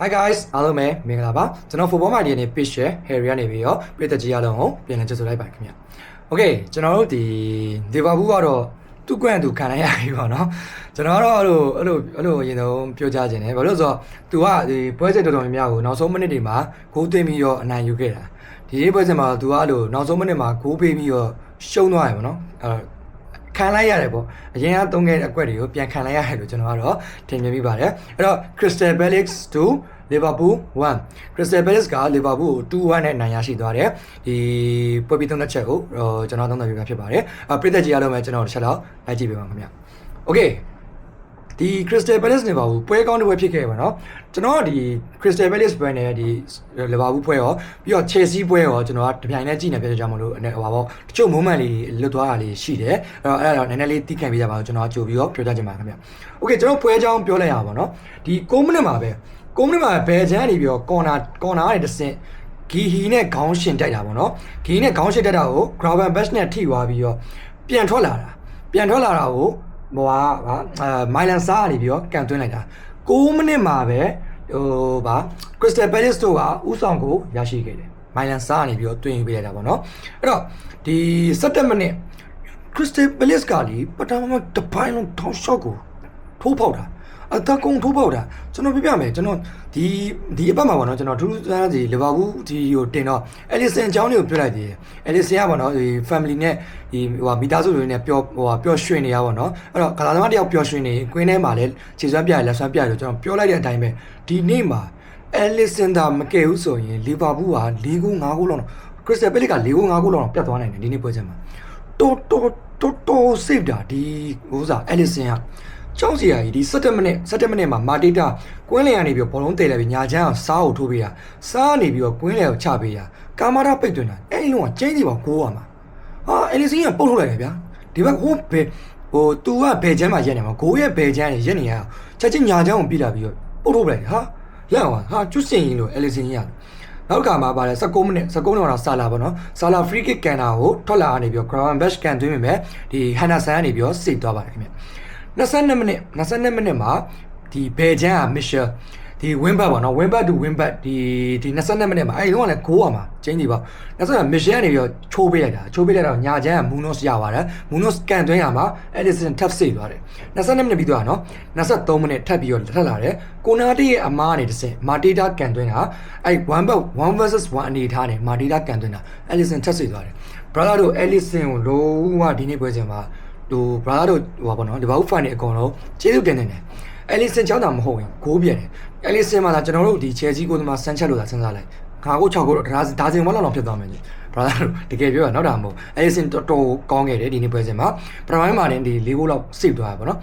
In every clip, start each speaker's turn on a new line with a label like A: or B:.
A: Hi guys အားလုံးပဲမင်္ဂလာပါကျွန်တော် football media နဲ့ pitch share Harry ကနေပြီးတော့ပြည်သက်ကြီးအားလုံးကိုပြန်လည်ကြိုဆိုလိုက်ပါခင်ဗျ Okay ကျွန်တော်တို့ဒီ Liverpool ကတော့သူ့ကွန့်သူခံလိုက်ရပြီပေါ့နော်ကျွန်တော်ကတော့အဲ့လိုအရင်ဆုံးပြောကြခြင်းတယ်ဘာလို့လဲဆိုတော့သူကဒီပွဲစဉ်တော်တော်များများကိုနောက်ဆုံးမိနစ်တွေမှာဂိုးသွင်းပြီးတော့အနိုင်ယူခဲ့တာဒီပွဲစဉ်မှာသူကအဲ့လိုနောက်ဆုံးမိနစ်မှာဂိုးပေးပြီးတော့ရှုံးသွားတယ်ပေါ့နော်ခံလိုက်ရတယ်ပေါ့အရင်ကသုံးခဲ့တဲ့အကွက်တွေကိုပြန်ခံလိုက်ရတယ်လို့ကျွန်တော်ကတော့ထင်မြင်မိပါတယ်အဲ့တော့ Crystal Palace 2 Liverpool 1 Crystal Palace က Liverpool ကို 2-1 နဲ့နိုင်ရရှိသွားတယ်ဒီပွဲပြီးသုံးသက်ချက်ကိုကျွန်တော်သုံးသပ်ပြပြဖြစ်ပါတယ်ပြည်သက်ကြီးအားလုံးပဲကျွန်တော်တစ်ချက်တော့လိုက်ကြည့်ပေးပါခင်ဗျ Okay ဒီ Crystal Palace နေပါဘူးပွဲကောင်းတစ်ပွဲဖြစ်ခဲ့ပါတော့ကျွန်တော်ဒီ Crystal Palace ပွဲနဲ့ဒီ Liverpool ပွဲရောပြီးတော့ Chelsea ပွဲရောကျွန်တော်ကတပြိုင်တည်းကြည့်နေပြကြမလို့ဟိုပါပေါ့တချို့ moment လေးလွတ်သွားတာလေးရှိတယ်အဲ့တော့နည်းနည်းလေးသိခံပေးကြပါဦးကျွန်တော်ကကြိုပြီးတော့ပြောကြချင်ပါခင်ဗျ Okay ကျွန်တော်ပွဲအကြောင်းပြောလိုက်ရပါတော့ဒီ6မိနစ်မှာပဲ6မိနစ်မှာဘယ်ချမ်းနေပြီးတော့ corner ကနေတစ်ဆင့်ဂီဟီနဲ့ခေါင်းရှင်တိုက်တာပေါ့နော်ဂီနဲ့ခေါင်းရှင်တိုက်တာကို Graven Bash နဲ့ထိသွားပြီးတော့ပြန်ထွက်လာတာကိုဟိုဟာမိုင်လန်စာကနေပြီးတော့ကန်သွင်းလိုက်တာ6မိနစ်မှာပဲဟိုဗာ Crystal Palace တို့ကဥဆောင်ကိုရရှိခဲ့တယ်မိုင်လန်စာကနေပြီးတော့တွင်ပေးလိုက်တာပေါ့နော်အဲ့တော့ဒီ17မိနစ် Crystal Palace ကလीပထမတစ်ပိုင်းလုံးထောင်းရှော့ကိုထိုးပေါက်တာအတကုံထိုးပေါက်တာကျွန်တော်ပြပြမယ်ကျွန်တော်ဒီအပတ်မှာပေါ့နော်ကျွန်တော်ထူးထူးခြားခြားစီလီဗာပူးဒီကိုတင်တော့အဲလီဆန်အကြောင်းတွေကိုပြောလိုက်သေးတယ်အဲလီဆန်ကပေါ့နော်ဒီ family နဲ့ဒီဟိုမီသားစုတွေနဲ့ပျော်ရွှင်နေရပါတော့အဲ့တော့ကလာသမားတယောက်ပျော်ရွှင်နေကွင်းထဲမှာလည်းခြေစွမ်းပြရလက်စွမ်းပြရလို့ကျွန်တော်ပြောလိုက်တဲ့အတိုင်းပဲဒီနေ့မှာအဲလီဆန်သာမကယ်ဘူးဆိုရင်လီဗာပူးက4-5 ဂိုးလောက်တော့ခရစ်စတယ်ပယ်လစ်က4-5 ဂိုးလောက်တော့ပြတ်သွားနိုင်တယ်ဒီနေ့ပွဲချင်းမှာတော် save တာဒီဟိုစားအဲလီဆန်ကကျောင်းစီယာကြီးဒီ17မိနစ်မှာမာတီတာကွင်းလယ်ကနေပြီးဘောလုံးတည်လိုက်ပြီးညာချမ်းအောင်စားကိုထိုးပေးတာစားနေပြီးတော့ကွင်းလယ်ကိုချပေးတာကာမာရာပိတ်သွင်းတာအဲ့ဒီလုံးကကျင်းစီပါကိုးရမှာဟာအဲလီစင်းကပုတ်ထုတ်လိုက်တယ်ဗျာဒီဘက်ဟိုဘယ်ဟိုသူကဘယ်ချမ်းမှာရက်နေမှာဂိုးရဲ့ဘယ်ချမ်းရက်နေရအောင်ချက်ချင်းညာချမ်းကိုပြလာပြီးတော့ပုတ်ထုတ်လိုက်ဟာလက်အောင်ဟာကျွတ်စင်ရင်လို့အဲလီစင်းကြီးရနောက်ကမှာပါတယ်19မိနစ်တော့ဆာလာပေါ့နော်ဆာလာ free kick ကန်တာကိုထွက်လာနေပြီးတော့ Graven Bash ကန်သွင်းမိမယ်ဒီဟန်နာဆန်ကနေပြီးတော့စိတ်သွားပါတယ်ခင်ဗျ22မိနစ်မှာဒီဘယ်ချမ်းကမစ်ရှယ်ဒီ win back ပေါ့နော် win back to win back ဒီ22မိနစ်မှာအဲဒီတော့လည်းဂိုးရမှာကျင်းကြီးပေါ့22မစ်ရှယ်ကနေပြီးတော့ချိုးပေးလိုက်တာညာချမ်းကမူနိုစ်ရပါတယ်မူနိုစ်ကန်သွင်းရမှာအဲ့ဒီစင်ထပ်စိတ်သွားတယ်22မိနစ်ပြီးသွားနော်23မိနစ်ထပ်ပြီးတော့ထပ်လာတယ်ကိုနာတီရဲ့အမားကနေတစ်စင်မာတီတာကန်သွင်းတာအဲ့1 versus 1အနေထားနဲ့မာတီတာကန်သွင်းတာအဲ့ဒီစင်ထပ်စိတ်သွားတယ် brother တို့အဲ့ဒီစင်ကိုလုံးဝဒီနေ့ပွဲစဉ်မှာတို့ brother တို့ဟိုပါပေါ့နော်ဒီဘာဦးဖိုင်နေအကုန်လုံးကျေးဇူးတင်နေတယ်အဲလီဆန်ချောင်းတာမဟုတ်ရင်ဂိုးပြတယ်အဲလီဆန်မှာကျွန်တော်တို့ဒီ Chelsea ကိုသမားဆန်ချက်လို့သာစဉ်းစားလိုက်9 6 6တော့ဒါစင်ဝက်လောက်ဖြစ်သွားမယ်ကြီး brother တို့တကယ်ပြောရတော့တာမဟုတ်အဲလီဆန်တော်ကောင်းခဲ့တယ်ဒီနေ့ပွဲစဉ်မှာပထမပိုင်းမှာလည်းဒီ4 ဂိုးလောက်စိတ်သွားတာပေါ့နော်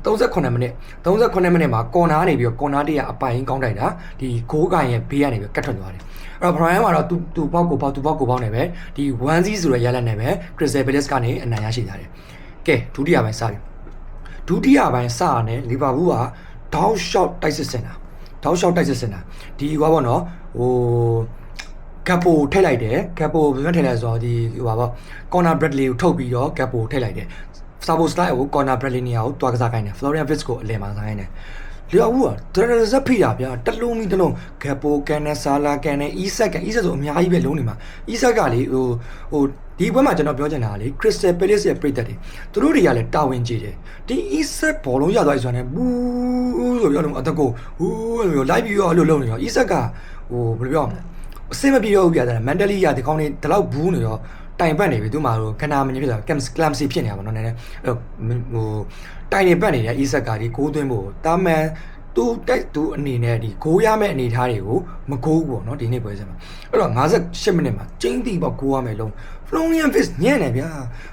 A: 38မိနစ်မှာကော်နာနေပြီးတော့ကော်နာတရအပိုင်ကောင်းတိုက်တာဒီဂိုးကန်ရဲ့ဘေးကနေပြီးကတ်ထွက်သွားတယ်အဲ့တော့ Brian မှာတော့သူပေါက်ကိုပေါက်နေပဲဒီ 1-0 ဆိုတဲ့ရလဒ်နဲ့ပဲ Crystal Palace ကနေအနိုင်ရရှိကြတယ်ကဲဒုတိယပိုင်းစတယ်ဒုတိယပိုင်းစရတယ်လီဗာပူးကတောက်ရှော့တိုက်စစ်စင်တာဒီကွာပေါ့နော်ဟိုကပ်ပိုထည့်လိုက်တယ်ကပ်ပိုဘယ်မှာထည့်လိုက်ဆိုတော့ဒီဟိုပါပေါ့ကော်နာဘရက်လီကိုထုတ်ပြီးတော့ကပ်ပိုထည့်လိုက်တယ်စာဘိုစလိုက်ကိုကော်နာဘရက်လီနေရာကိုတွားကစားခိုင်းတယ်ဖလော်ရီယန်ဗစ်ကိုအလယ်မှာစားခိုင်းတယ်လီဗာပူးကဒရဇက်ဖိတာဗျာတလုံးကပ်ပိုကန်နဲ့ဆာလာကန်နဲ့အီဆက်ဆိုအများကြီးပဲလုံးနေမှာအီဆက်ကလေဟိုဒီဘက်မှာကျွန်တော်ပြောချင်တာကလေ Crystal Palace ရဲ့ပြည်သက်တွေသူတို့တွေကလည်းတာဝန်ကြီးတယ်ဒီ Isak ဘောလုံးရသွားပြီဆိုတော့ဘူးဆိုပြောလို့အတကောဟိုးလိုက်ပြီးတော့အဲ့လိုလုပ်နေတော့ Isak ကဟိုဘယ်လိုပြောမလဲအစင်မပြေတော့ဘူးပြတယ် mentally ရဒီကောင်းနေဒီလောက်ဘူးနေတော့တိုင်ပတ်နေပြီသူမှတော့ခဏမင်းဖြစ်တာ clumsy ဖြစ်နေတာပေါ့နော်နည်းနည်းဟိုတိုင်နေပတ်နေတဲ့ Isak ကဒီဂိုးသွင်းဖို့တာမန်သူအနေနဲ့ဒီဂိုးရမယ့်အနေထားတွေကိုမဂိုးဘူးပေါ့နော်ဒီနေ့ပွဲစဉ်မှာအဲ့တော့58မိနစ်မှာကျင်းတီပေါ့ဂိုးရမယ်လုံး Florian Wirtz ညံ့နေဗျာ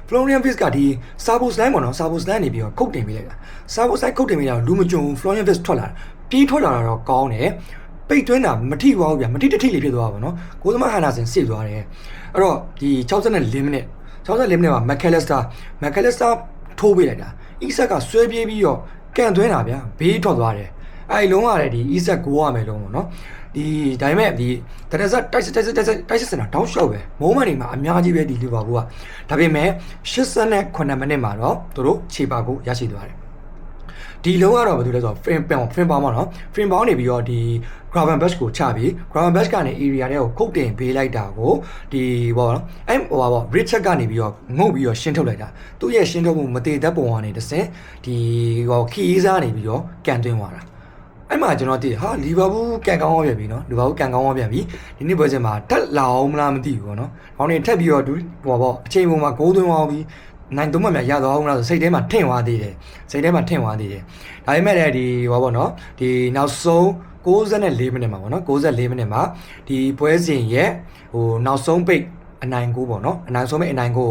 A: Florian Wirtz ကဒီ Sabo Slime ပေါ့နော် Sabo Slime နေပြီးတော့ခုတ်တင်ပေးလိုက်တာ Sabo Slime ခုတ်တင်ပေးတာလူမကြုံ Florian Wirtz ထွက်လာပြေးထွက်လာတော့ကောင်းတယ်ပိတ်သွင်းတာမထိပါဘူးဗျာမထိတစ်ထိလေးဖြစ်သွားပါဘောနော်ကိုသမားဟာနာစင်စစ်သွားတယ်အဲ့တော့ဒီ64မိနစ်မှာ McAllister ထိုးပေးလိုက်တာ Isak ကဆွဲပြေးပြီးတော့ကန်သွင်းတာဗျာဘေးထွက်သွားတယ်အဲ့လုံးရတယ်ဒီ Isak ကိုရမယ်လုံးပေါ့နော်ဒီဒါပေမဲ့ဒီတရဇက်တိုက်စစ်စင်တာတောက်လျှောက်ပဲမိုးမန်နေမှာအများကြီးပဲဒီလီဗာပူးကဒါပေမဲ့89မိနစ်မှာတော့သူတို့ခြေပါကိုရရှိသွားတယ် ဒီလုံးကတော့ဘာလို့လဲဆိုတော့ frame bound ပေါ့နော် frame bound နေပြီးတော့ဒီ Graven Bash ကိုချပြီး Graven Bash ကနေ area တွေကိုခုတ်တင်ပေးလိုက်တာကိုဒီပေါ့နော်အဲ့ဟိုပါပေါ့ Richard ကနေပြီးတော့ငုတ်ပြီးတော့ရှင်းထုတ်လိုက်တာသူ့ရဲ့ရှင်းထုတ်မှုမတည်တတ်ပုံကနေတစင်ဒီဟိုခီးစားနေပြီးတော့ကန်သွင်းသွားတာအဲ့မှာကျွန်တော်သိတယ်ဟာလီဗာပူးကန်ကောင်းသွားပြန်ပြီနော်လီဗာပူးကန်ကောင်းသွားပြန်ပြီဒီနေ့ပွဲစဉ်မှာတက်လာအောင်မလားမသိဘူးပေါ့နော်ခေါင်းနေထက်ပြီးတော့ဟိုပါပေါ့အချိန်ပုံမှာဂိုးသွင်းသွားပြီးနိုင်သုံးမှတ်များရသွားအောင်လားဆိုစိတ်ထဲမှာထင့်သွားသေးတယ်စိတ်ထဲမှာထင့်သွားသေးတယ်ဒါပေမဲ့လည်းဒီဟိုပါပေါ့နော်ဒီနောက်ဆုံး64မိနစ်မှာပေါ့နော်64မိနစ်မှာဒီပွဲစဉ်ရဲ့ဟိုနောက်ဆုံးပိတ်အနိုင်ကိုပေါ့နော်အနိုင်ဆုံးမဲ့အနိုင်ကို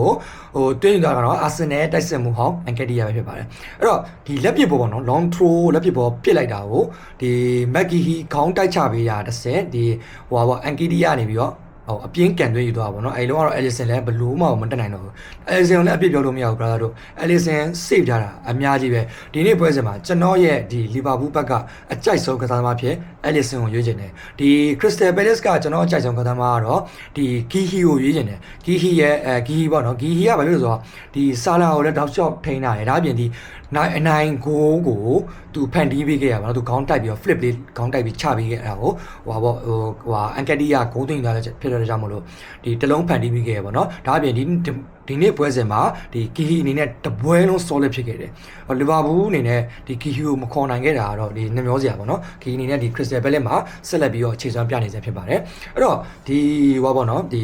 A: ဟိုတွင်းသွားတာတော့အာဆင်နယ်တိုက်စစ်မှုဟောင်းအန်ကက်တီယာပဲဖြစ်ပါတယ်အဲ့တော့ဒီလက်ပစ်ပေါ်ပေါ့နော် long throw လက်ပစ်ပေါ်ပစ်လိုက်တာကိုဒီမက်ကီဟီခေါင်းတိုက်ချပေးတာတစ်ဆက်ဒီဟိုပါပေါ့အန်ကက်တီယာနေပြီးတော့ဟိုအပြင်းကန်သွင်းယူသွားပါဘောเนาะအဲ့လုံးကတော့ Ellison လည်းဘလို့မှမတက်နိုင်တော့ဘူး Ellison လည်းအပြစ်ပြောလို့မရဘူး brother တို့ Ellison save ကြတာအများကြီးပဲဒီနေ့ပွဲစဉ်မှာကျွန်တော်ရဲ့ဒီ Liverpool ဘက်ကအကြိုက်ဆုံးကစားသမားဖြစ် Ellison ကိုရွေးချင်တယ်ဒီ Crystal Palace ကကျွန်တော်အကြိုက်ဆုံးကစားသမားကတော့ဒီ Gihi ကိုရွေးချင်တယ် Gihi ရဲ့Gihi ပေါ့เนาะ Gihi ကဘာဖြစ်လို့ဆိုတော့ဒီ Salah ကိုလည်းတောက်လျှောက်ထိန်းထားတယ်ဒါအပြင်ဒီနိုင်ကိုသူဖန်တီးပေးခဲ့ရပါတော့သူခေါင်းတိုက်ပြီးတော့ flip လေးခေါင်းတိုက်ပြီးချပေးခဲ့တာကိုဟိုပါပေါ့ဟိုအန်ကက်တီယာဂိုးသွင်းသွားတဲ့ဖြစ်တဲ့ကြောင့်မလို့ဒီတလုံးဖန်တီးပေးခဲ့ရပါတော့ဒါအပြင်ဒီနေ့ပွဲစဉ်မှာဒီကီဟီအနေနဲ့တပွဲလုံး solid ဖြစ်ခဲ့တယ်လီဗာပူးအနေနဲ့ဒီကီဟီကိုမခေါ်နိုင်ခဲ့တာကတော့ဒီနှမျောစရာပေါ့နော်ကီဟီအနေနဲ့ဒီ Crystal Palace မှာဆက်လက်ပြီးတော့အခြေစွမ်းပြနေစေဖြစ်ပါတယ်အဲ့တော့ဒီဟိုပါပေါ့နော်ဒီ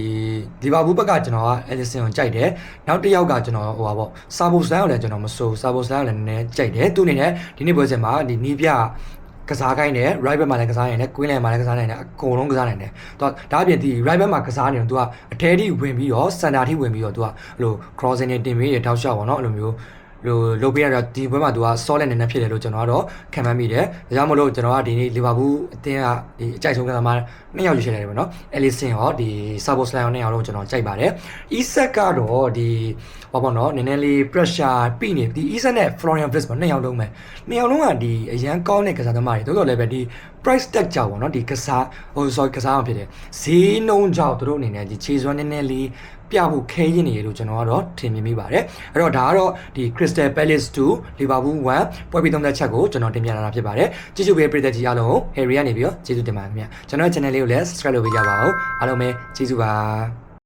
A: လီဗာပူးဘက်ကကျွန်တော်က Ellison ကိုကြိုက်တယ်နောက်တစ်ယောက်ကကျွန်တော်ဟိုပါပေါ့ Sabo Slan ကိုလည်းကျွန်တော်မဆိုး Sabo Slan ကိုလည်းနည်းနည်းကြိုက်တယ်သူအနေနဲ့ဒီနေ့ပွဲစဉ်မှာဒီနီးပြကစားခိုင်းတယ် right back မှာလည်းကစားနိုင်တယ် queen line မှာလည်းကစားနိုင်တယ်အကုန်လုံးကစားနိုင်တယ်သူကဒါအပြင်ဒီ right back မှာကစားနေတော့သူကအထဲထိဝင်ပြီးတော့ center ထိဝင်ပြီးတော့သူကဟို crossing နဲ့တင်ပေးရတောက်လျှောက်ပေါ့နော်အဲ့လိုမျိုးလုပ်ပေးရတော့ဒီဘက်မှာသူက solid နေနေဖြစ်တယ်လို့ကျွန်တော်ကတော့ခံမှန်းမိတယ်ဒါကြောင့်မလို့ကျွန်တော်ကဒီနေ့ Liverpool အသင်းကဒီအကြိုက်ဆုံးကစားသမား2ယောက်ရွေးချယ်လိုက်တယ်ပေါ့နော် Ellison ရောဒီ Sabo Slan ရော2ယောက်လုံးကျွန်တော်ကြိုက်ပါတယ် Isak ကတော့ဒီဘာပေါ့နော်နည်းနည်းလေး pressure ပြိနေဒီ Isak နဲ့ Florian Wirtz မှာ2ယောက်လုံးပဲ2ယောက်လုံးကဒီအရန်ကောင်းတဲ့ကစားသမားတွေတော်တော်လည်းပဲဒီ price tag ကြောင့်ပေါ့နော်ဒီကစားဟို sorry ကစားမှဖြစ်တယ်ဈေးနှုန်းကြောင့်တို့အနေနဲ့ဒီခြေစွမ်းနည်းနည်းလေးပြဖို့ခဲရင်းနေရလို့ကျွန်တော်ကတော့ထင်မြင်မိပါတယ်အဲ့တော့ဒါကတော့ဒီ Crystal Palace 2 Liverpool 1ပွဲပြီးသုံးသက်ချက်ကိုကျွန်တော်တင်ပြလာတာဖြစ်ပါတယ်ကြည့်ရှုပေးတဲ့ပရိသတ်ကြီးအားလုံး Harry ကနေပြီးတော့ကျေးဇူးတင်ပါတယ်ခင်ဗျကျွန်တော်ရဲ့ channel လေးကိုလည်း subscribe လုပ်ပေးကြပါဦးအားလုံးပဲကျေးဇူးပါ